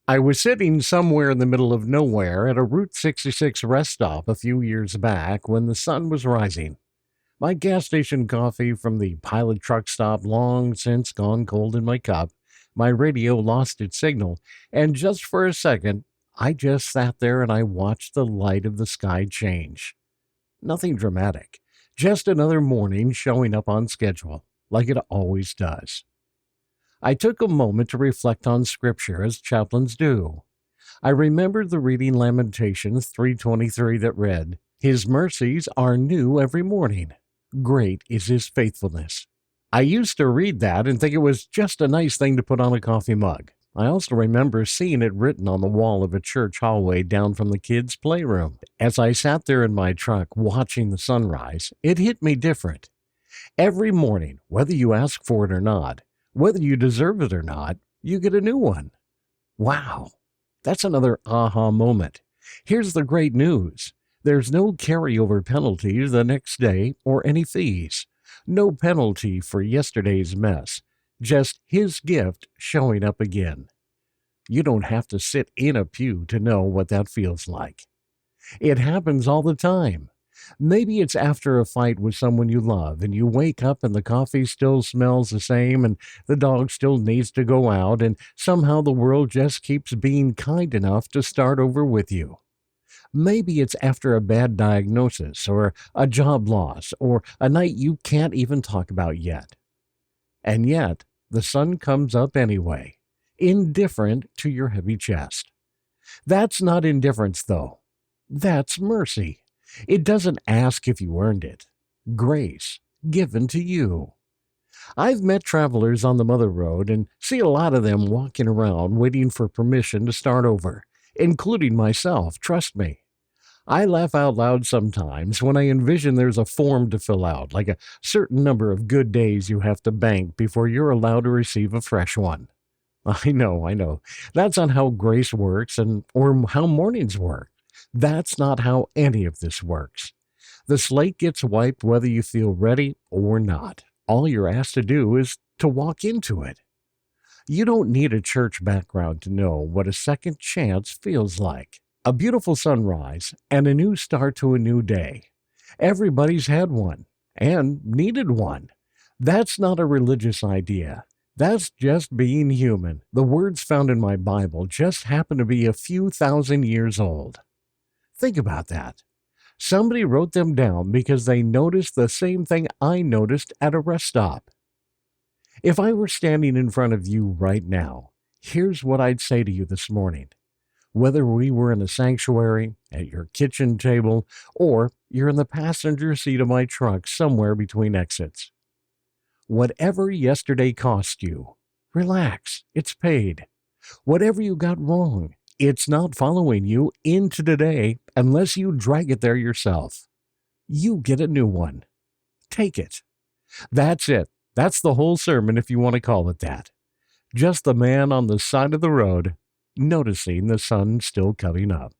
I was sitting somewhere in the middle of nowhere at a Route 66 rest stop a few years back when the sun was rising. My gas station coffee from the pilot truck stop long since gone cold in my cup. My radio lost its signal, and just for a second, I just sat there and I watched the light of the sky change. Nothing dramatic, just another morning showing up on schedule, like it always does. I took a moment to reflect on Scripture as chaplains do. I remembered the reading Lamentations 3:23 that read, "His mercies are new every morning. Great is his faithfulness." I used to read that and think it was just a nice thing to put on a coffee mug. I also remember seeing it written on the wall of a church hallway down from the kids' playroom. As I sat there in my truck watching the sunrise, it hit me different. Every morning, whether you ask for it or not, whether you deserve it or not, you get a new one. Wow, that's another aha moment. Here's the great news. There's no carryover penalty the next day or any fees. No penalty for yesterday's mess. Just his gift showing up again. You don't have to sit in a pew to know what that feels like. It happens all the time. Maybe it's after a fight with someone you love and you wake up and the coffee still smells the same and the dog still needs to go out and somehow the world just keeps being kind enough to start over with you. Maybe it's after a bad diagnosis or a job loss or a night you can't even talk about yet. And yet, the sun comes up anyway, indifferent to your heavy chest. That's not indifference, though. That's mercy. It doesn't ask if you earned it. Grace given to you. I've met travelers on the Mother Road and see a lot of them walking around waiting for permission to start over, including myself, trust me. I laugh out loud sometimes when I envision there's a form to fill out, like a certain number of good days you have to bank before you're allowed to receive a fresh one. I know. That's not how grace works or how mornings work. That's not how any of this works. The slate gets wiped whether you feel ready or not. All you're asked to do is to walk into it. You don't need a church background to know what a second chance feels like. A beautiful sunrise and a new start to a new day. Everybody's had one and needed one. That's not a religious idea. That's just being human. The words found in my Bible just happen to be a few thousand years old. Think about that. Somebody wrote them down because they noticed the same thing I noticed at a rest stop. If I were standing in front of you right now, here's what I'd say to you this morning. Whether we were in a sanctuary, at your kitchen table, or you're in the passenger seat of my truck somewhere between exits. Whatever yesterday cost you, relax, it's paid. Whatever you got wrong, it's not following you into today unless you drag it there yourself. You get a new one. Take it. That's it. That's the whole sermon if you want to call it that. Just the man on the side of the road noticing the sun still coming up.